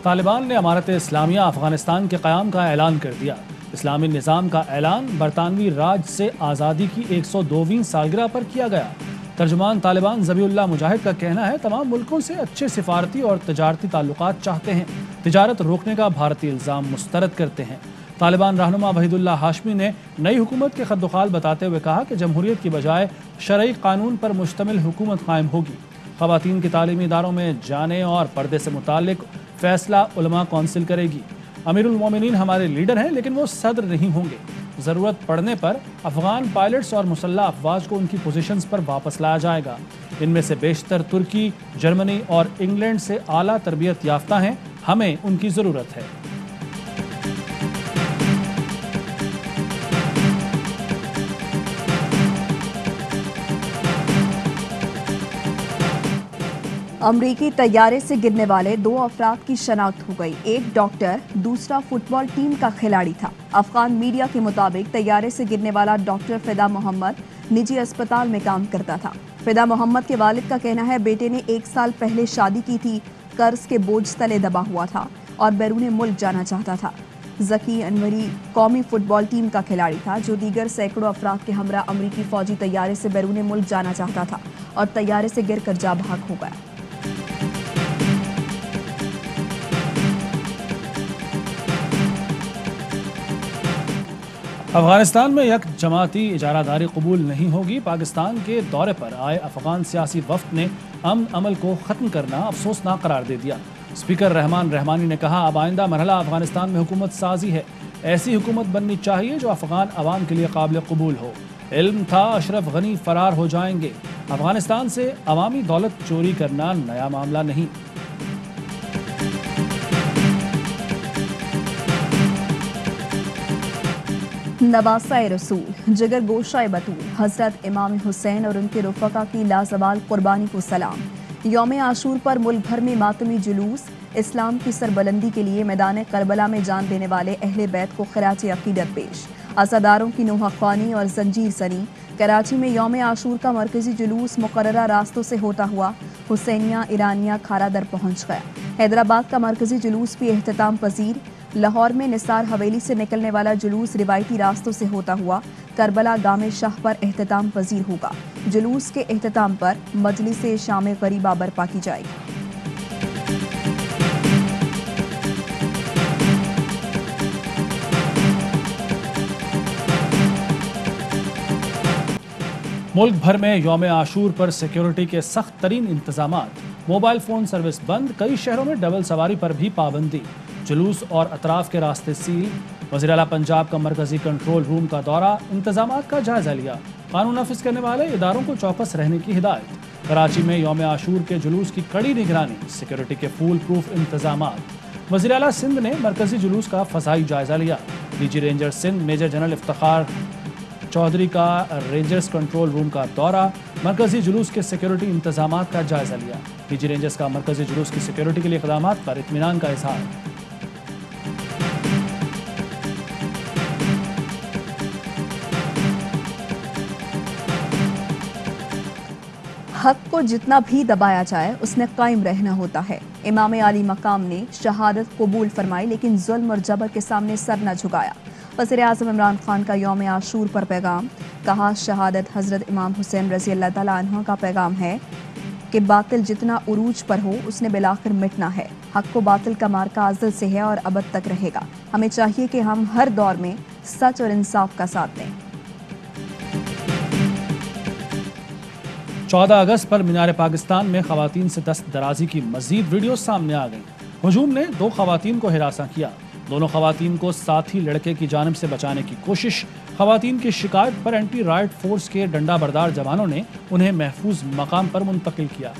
طالبان نے امارت اسلامیہ افغانستان کے قیام کا اعلان کر دیا۔ اسلامی نظام کا اعلان برطانوی راج سے آزادی کی 102ویں سالگرہ پر کیا گیا۔ ترجمان طالبان ذبیح اللہ مجاہد کا کہنا ہے تمام ملکوں سے اچھے سفارتی اور تجارتی تعلقات چاہتے ہیں، تجارت روکنے کا بھارتی الزام مسترد کرتے ہیں۔ طالبان رہنما وحید اللہ ہاشمی نے نئی حکومت کے خد و خال بتاتے ہوئے کہا کہ جمہوریت کی بجائے شرعی قانون پر مشتمل حکومت قائم ہوگی۔ خواتین کی تعلیمی اداروں میں جانے اور پردے سے متعلق فیصلہ علماء کونسل کرے گی۔ امیر المومنین ہمارے لیڈر ہیں لیکن وہ صدر نہیں ہوں گے۔ ضرورت پڑنے پر افغان پائلٹس اور مسلح افواج کو ان کی پوزیشنز پر واپس لایا جائے گا۔ ان میں سے بیشتر ترکی، جرمنی اور انگلینڈ سے اعلیٰ تربیت یافتہ ہیں، ہمیں ان کی ضرورت ہے۔ امریکی طیارے سے گرنے والے 2 افراد کی شناخت ہو گئی۔ ایک ڈاکٹر، دوسرا فٹ بال ٹیم کا کھلاڑی تھا۔ افغان میڈیا کے مطابق طیارے سے گرنے والا ڈاکٹر فدا محمد نجی اسپتال میں کام کرتا تھا۔ فدا محمد کے والد کا کہنا ہے بیٹے نے 1 سال پہلے شادی کی تھی، قرض کے بوجھ تلے دبا ہوا تھا اور بیرون ملک جانا چاہتا تھا۔ ذکی انوری قومی فٹ بال ٹیم کا کھلاڑی تھا جو دیگر سینکڑوں افراد کے ہمراہ امریکی فوجی طیارے سے بیرون ملک جانا چاہتا تھا اور طیارے سے گر کر جاں بحق ہو گیا۔ افغانستان میں یک جماعتی اجارہ داری قبول نہیں ہوگی۔ پاکستان کے دورے پر آئے افغان سیاسی وفد نے امن عمل کو ختم کرنا افسوسناک قرار دے دیا۔ اسپیکر رحمان رحمانی نے کہا اب آئندہ مرحلہ افغانستان میں حکومت سازی ہے، ایسی حکومت بننی چاہیے جو افغان عوام کے لیے قابل قبول ہو۔ علم تھا اشرف غنی فرار ہو جائیں گے، افغانستان سے عوامی دولت چوری کرنا نیا معاملہ نہیں۔ نواسہ رسول، جگر گوشہ بطول، حضرت امام حسین اور ان کے رفقا کی لازوال قربانی کو سلام۔ یوم عاشور پر ملک بھر میں ماتمی جلوس، اسلام کی سربلندی کے لیے میدان کربلا میں جان دینے والے اہل بیت کو خراج عقیدت پیش۔ عزاداروں کی نوحہ خوانی اور زنجیر زنی۔ کراچی میں یوم عاشور کا مرکزی جلوس مقررہ راستوں سے ہوتا ہوا حسینیہ ایرانیہ کھارا در پہنچ گیا۔ حیدرآباد کا مرکزی جلوس بھی اختتام پذیر۔ لاہور میں نثار حویلی سے نکلنے والا جلوس روایتی راستوں سے ہوتا ہوا کربلا گام شاہ پر اختتام پذیر ہوگا۔ جلوس کے اختتام پر مجلس شام غریبہ برپا کی جائے گی۔ ملک بھر میں یوم عاشور پر سیکیورٹی کے سخت ترین انتظامات، موبائل فون سروس بند، کئی شہروں میں ڈبل سواری پر بھی پابندی، جلوس اور اطراف کے راستے سیل۔ وزیر اعلیٰ پنجاب کا مرکزی کنٹرول روم کا دورہ، انتظامات کا جائزہ لیا، قانون نافذ کرنے والے اداروں کو چوکس رہنے کی ہدایت۔ کراچی میں یوم عاشور کے جلوس کی کڑی نگرانی، سیکیورٹی کے فول پروف انتظامات۔ وزیر اعلیٰ سندھ نے مرکزی جلوس کا فضائی جائزہ لیا۔ D G ranger Sindh major general Iftikhar Chaudhry کا رینجرز کنٹرول روم کا دورہ، مرکزی جلوس کے سیکیورٹی انتظامات کا جائزہ لیا۔ ڈی جی رینجرز کا مرکزی جلوس کی سیکیورٹی کے لیے اقدامات پر اطمینان کا اظہار۔ حق کو جتنا بھی دبایا جائے اس نے قائم رہنا ہوتا ہے۔ امام عالی مقام نے شہادت قبول فرمائی لیکن ظلم اور جبر کے سامنے سر نہ جھکایا۔ وزیر اعظم عمران خان کا یوم عاشور پر پیغام، کہا شہادت حضرت امام حسین رضی اللہ تعالیٰ عنہ کا پیغام ہے کہ باطل جتنا عروج پر ہو اس نے بالآخر مٹنا ہے۔ حق و باطل کا مارکا ازل سے ہے اور ابد تک رہے گا۔ ہمیں چاہیے کہ ہم ہر دور میں سچ اور انصاف کا ساتھ دیں۔ 14 اگست پر مینار پاکستان میں خواتین سے دست درازی کی مزید ویڈیوز سامنے آ گئیں۔ ہجوم نے 2 خواتین کو ہراساں کیا، دونوں خواتین کو ساتھی لڑکے کی جانب سے بچانے کی کوشش۔ خواتین کی شکایت پر اینٹی رائٹ فورس کے ڈنڈا بردار جوانوں نے انہیں محفوظ مقام پر منتقل کیا۔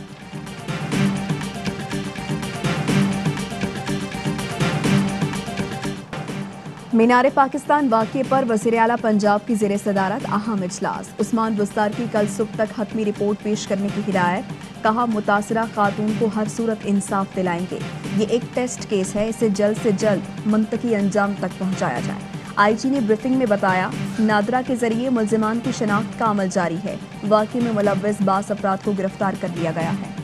مینار پاکستان واقعے پر وزیر اعلیٰ پنجاب کی زیر صدارت اہم اجلاس، عثمان بستار کی کل صبح تک حتمی رپورٹ پیش کرنے کی ہدایت، کہا متاثرہ خاتون کو ہر صورت انصاف دلائیں گے۔ یہ ایک ٹیسٹ کیس ہے، اسے جلد سے جلد منطقی انجام تک پہنچایا جائے۔ آئی جی نے بریفنگ میں بتایا نادرا کے ذریعے ملزمان کی شناخت کا عمل جاری ہے، واقعے میں ملوث 22 افراد کو گرفتار کر لیا گیا ہے۔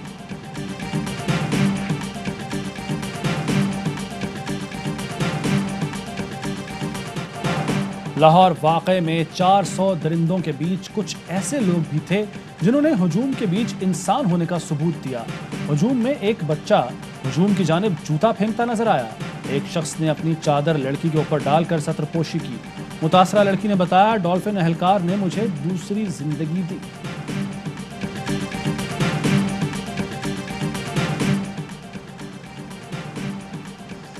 لاہور واقعے میں 400 درندوں کے بیچ کچھ ایسے لوگ بھی تھے جنہوں نے ہجوم کے بیچ انسان ہونے کا ثبوت دیا۔ ہجوم میں ایک بچہ ہجوم کی جانب جوتا پھینکتا نظر آیا۔ ایک شخص نے اپنی چادر لڑکی کے اوپر ڈال کر سطر پوشی کی۔ متاثرہ لڑکی نے بتایا، ڈولفن اہلکار نے مجھے دوسری زندگی دی۔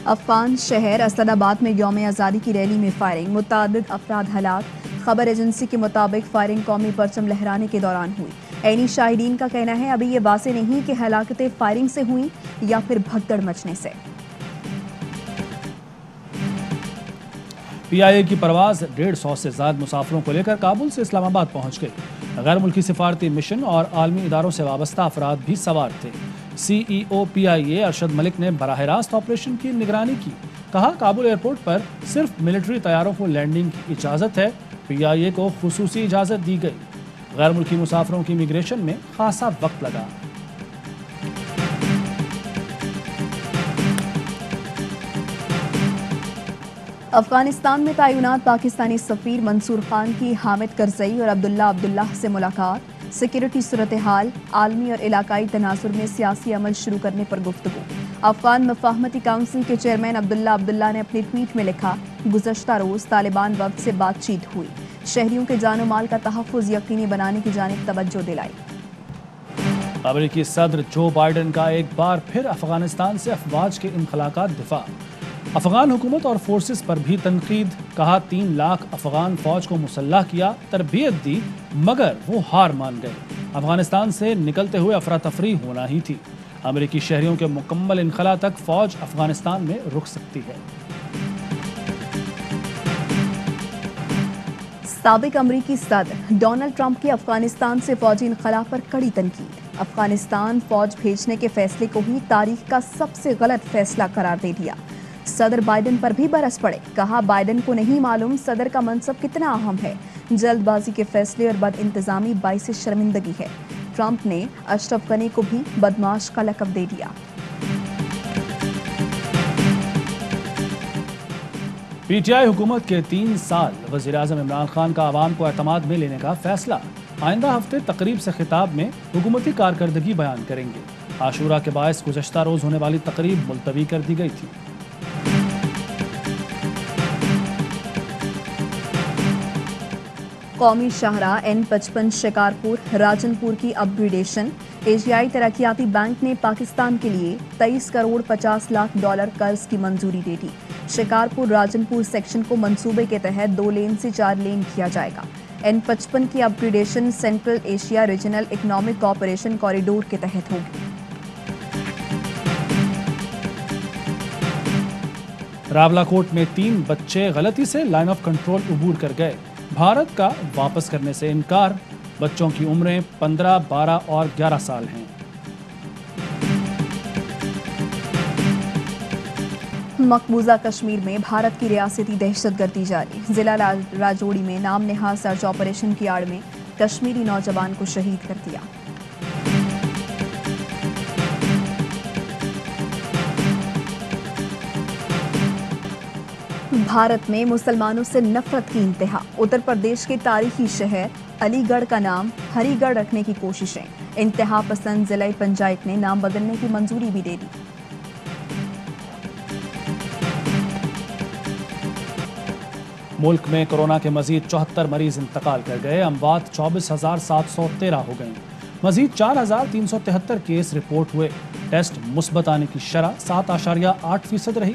افغان شہر اسد آباد میں یوم آزادی کی ریلی میں فائرنگ، متعدد افراد ہلاک۔ خبر ایجنسی کے مطابق فائرنگ قومی پرچم لہرانے کے دوران ہوئی۔ عینی شاہدین کا کہنا ہے ابھی یہ واضح نہیں کہ ہلاکتیں فائرنگ سے ہوئیں یا پھر بھگدڑ مچنے سے۔ پی آئی اے کی پرواز 150 سے زائد مسافروں کو لے کر کابل سے اسلام آباد پہنچ گئی۔ غیر ملکی سفارتی مشن اور عالمی اداروں سے وابستہ افراد بھی سوار تھے۔ سی ای او پی آئی اے ارشد ملک نے براہ راست آپریشن کی نگرانی کی۔ کہا، کابل ایئرپورٹ پر صرف ملٹری طیاروں کو لینڈنگ کی اجازت ہے۔ پی آئی اے کو خصوصی اجازت دی گئی۔ غیر ملکی مسافروں کی امیگریشن میں خاصا وقت لگا۔ افغانستان میں تعینات پاکستانی سفیر منصور خان کی حامد کرزئی اور عبداللہ سے ملاقات۔ سیکورٹی صورتحال، عالمی اور علاقائی تناظر میں سیاسی عمل شروع کرنے پر گفتگو۔ افغان مفاہمتی کونسل کے چیئرمین عبداللہ نے اپنے ٹویٹ میں لکھا، گزشتہ روز طالبان وفد سے بات چیت ہوئی، شہریوں کے جان و مال کا تحفظ یقینی بنانے کی جانب توجہ دلائی۔ امریکی صدر جو بائیڈن کا ایک بار پھر افغانستان سے افواج کے انخلا کا دفاع۔ افغان حکومت اور فورسز پر بھی تنقید۔ کہا، 3 لاکھ افغان فوج کو مسلح کیا، تربیت دی، مگر وہ ہار مان گئے۔ افغانستان سے نکلتے ہوئے افراتفری ہونا ہی تھی۔ امریکی شہریوں کے مکمل انخلا تک فوج افغانستان میں رک سکتی ہے۔ سابق امریکی صدر ڈونلڈ ٹرمپ کی افغانستان سے فوجی انخلا پر کڑی تنقید۔ افغانستان فوج بھیجنے کے فیصلے کو ہی تاریخ کا سب سے غلط فیصلہ قرار دے دیا۔ صدر بائیڈن پر بھی برس پڑے۔ کہا، بائیڈن کو نہیں معلوم صدر کا منصب کتنا اہم ہے۔ جلد بازی کے فیصلے اور بد انتظامی باعث شرمندگی ہے۔ ٹرمپ نے اشرف غنی کو بھی بدمعاش کا لقب دے دیا۔ پی ٹی آئی حکومت کے 3 سال، وزیر اعظم عمران خان کا عوام کو اعتماد میں لینے کا فیصلہ۔ آئندہ ہفتے تقریب سے خطاب میں حکومتی کارکردگی بیان کریں گے۔ عاشورہ کے باعث گزشتہ روز ہونے والی تقریب ملتوی کر دی گئی تھی۔ قومی شاہراہ N55 شکارپور راجن پور کی اپ گریڈیشن۔ ایشیائی ترقیاتی بینک نے پاکستان کے لیے $23 کروڑ 50 لاکھ قرض کی منظوری دے دی۔ شکارپور راجن پور سیکشن کو منصوبے کے تحت 2 لین سے 4 لین کیا جائے گا۔ N55 کی upgradation Central Asia Regional Economic Cooperation Corridor کے تحت ہوگی۔ راولاکوٹ میں 3 بچے غلطی سے لائن آف کنٹرول عبور کر گئے۔ بھارت کا واپس کرنے سے انکار۔ بچوں کی عمریں 15، 12 اور 11 سال ہیں۔ مقبوضہ کشمیر میں بھارت کی ریاستی دہشت گردی جاری۔ ضلع راجوڑی میں نام نہاد سرچ آپریشن کی آڑ میں کشمیری نوجوان کو شہید کر دیا۔ بھارت میں مسلمانوں سے نفرت کی انتہا۔ اتر پردیش کے تاریخی شہر علی گڑھ کا نام ہری گڑھ رکھنے کی کوششیں۔ انتہا پسند ضلع پنچایت نے نام بدلنے کی منظوری بھی دے دی۔ ملک میں کورونا کے مزید 74 مریض انتقال کر گئے۔ اموات 24,713 ہو گئیں۔ مزید 4,373 کیس رپورٹ ہوئے۔ ٹیسٹ مثبت آنے کی شرح 7.8% رہی۔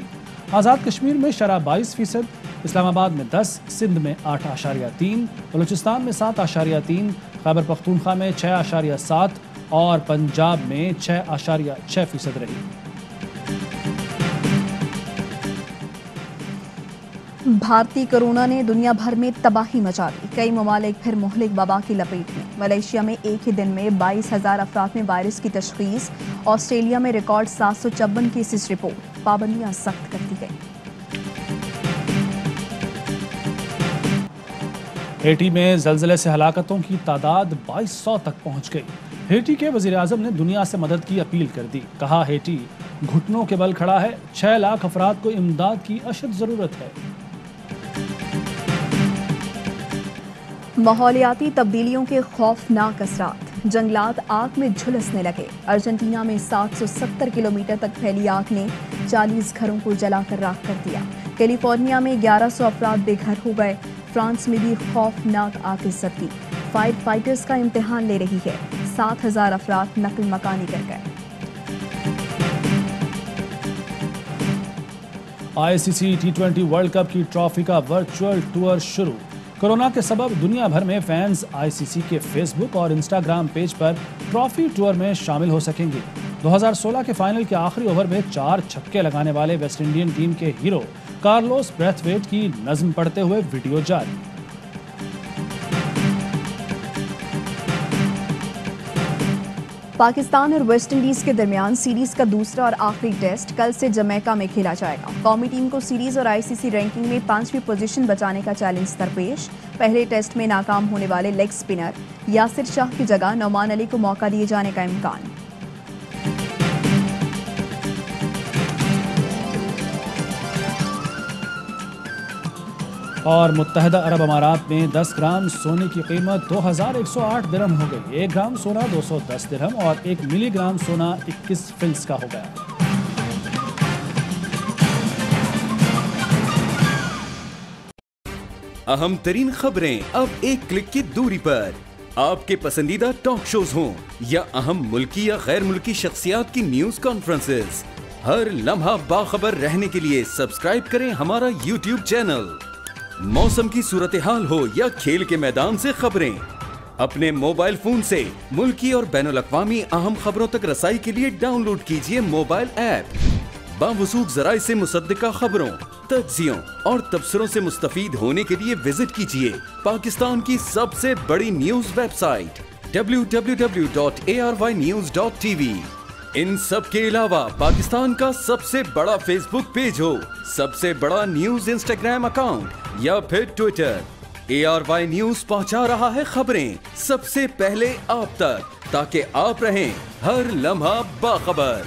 آزاد کشمیر میں شرح 22%، اسلام آباد میں 10، سندھ میں 8.3، بلوچستان میں 7.3، خیبر پختونخوا میں 6.7 اور پنجاب میں 6.6% رہی۔ بھارتی کورونا نے دنیا بھر میں تباہی مچا دی۔ کئی ممالک پھر مہلک وبا کی لپیٹ میں۔ ملیشیا میں ایک ہی دن میں 22,000 افراد میں وائرس کی تشخیص۔ آسٹریلیا میں ریکارڈ 754 کیسز رپورٹ۔ پابندیاں سخت کر دی گئی۔ ہیٹی میں زلزلے سے ہلاکتوں کی تعداد 2200 تک پہنچ گئی۔ ہیٹی کے وزیر اعظم نے دنیا سے مدد کی اپیل کر دی۔ کہا، ہیٹی گھٹنوں کے بل کھڑا ہے، 6 لاکھ افراد کو امداد کی اشد ضرورت ہے۔ ماحولیاتی تبدیلیوں کے خوفناک اثرات، جنگلات آگ میں جھلسنے لگے۔ ارجنٹینا میں 770 کلومیٹر تک پھیلی آگ نے 40 گھروں کو جلا کر راکھ کر دیا۔ کیلیفورنیا میں 1100 افراد بے گھر ہو گئے۔ فرانس میں بھی خوفناک آگ زدگی فائر فائٹرز کا امتحان لے رہی ہے۔ 7000 افراد نقل مکانی کر گئے۔ ICC T20 ورلڈ کپ کی ٹرافی کا ورچوئل ٹور شروع۔ کورونا کے سبب دنیا بھر میں فینز ICC کے فیس بک اور انسٹاگرام پیج پر ٹرافی ٹور میں شامل ہو سکیں گے۔ 2016 کے فائنل کے آخری اوور میں 4 چھکے لگانے والے ویسٹ انڈین ٹیم کے ہیرو کارلوس بریتھویٹ کی نظم پڑھتے ہوئے ویڈیو جاری۔ پاکستان اور ویسٹ انڈیز کے درمیان سیریز کا دوسرا اور آخری ٹیسٹ کل سے جمیکا میں کھیلا جائے گا۔ قومی ٹیم کو سیریز اور ICC رینکنگ میں 5ویں پوزیشن بچانے کا چیلنج درپیش۔ پہلے ٹیسٹ میں ناکام ہونے والے لیگ سپنر یاسر شاہ کی جگہ نعمان علی کو موقع دیے جانے کا امکان۔ اور متحدہ عرب امارات میں 10 گرام سونے کی قیمت 2108 درہم ہو گئی۔ 1 گرام سونا 210 درہم اور 1 ملی گرام سونا 21 فلس کا ہو گیا۔ اہم ترین خبریں اب ایک کلک کی دوری پر۔ آپ کے پسندیدہ ٹاک شوز ہوں یا اہم ملکی یا غیر ملکی شخصیات کی نیوز کانفرنسز، ہر لمحہ باخبر رہنے کے لیے سبسکرائب کریں ہمارا YouTube چینل۔ موسم کی صورتحال ہو یا کھیل کے میدان سے خبریں، اپنے موبائل فون سے ملکی اور بین الاقوامی اہم خبروں تک رسائی کے لیے ڈاؤن لوڈ کیجیے موبائل ایپ۔ باوثوق ذرائع سے مصدقہ خبروں، تجزیوں اور تبصروں سے مستفید ہونے کے لیے وزٹ کیجیے پاکستان کی سب سے بڑی نیوز ویب سائٹ www.arYnews.tv۔ ان سب کے علاوہ پاکستان کا سب سے بڑا فیس بک پیج ہو، سب سے بڑا نیوز انسٹاگرام اکاؤنٹ یا پھر ٹویٹر، ARY نیوز پہنچا رہا ہے خبریں سب سے پہلے آپ تک، تاکہ آپ رہیں ہر لمحہ باخبر۔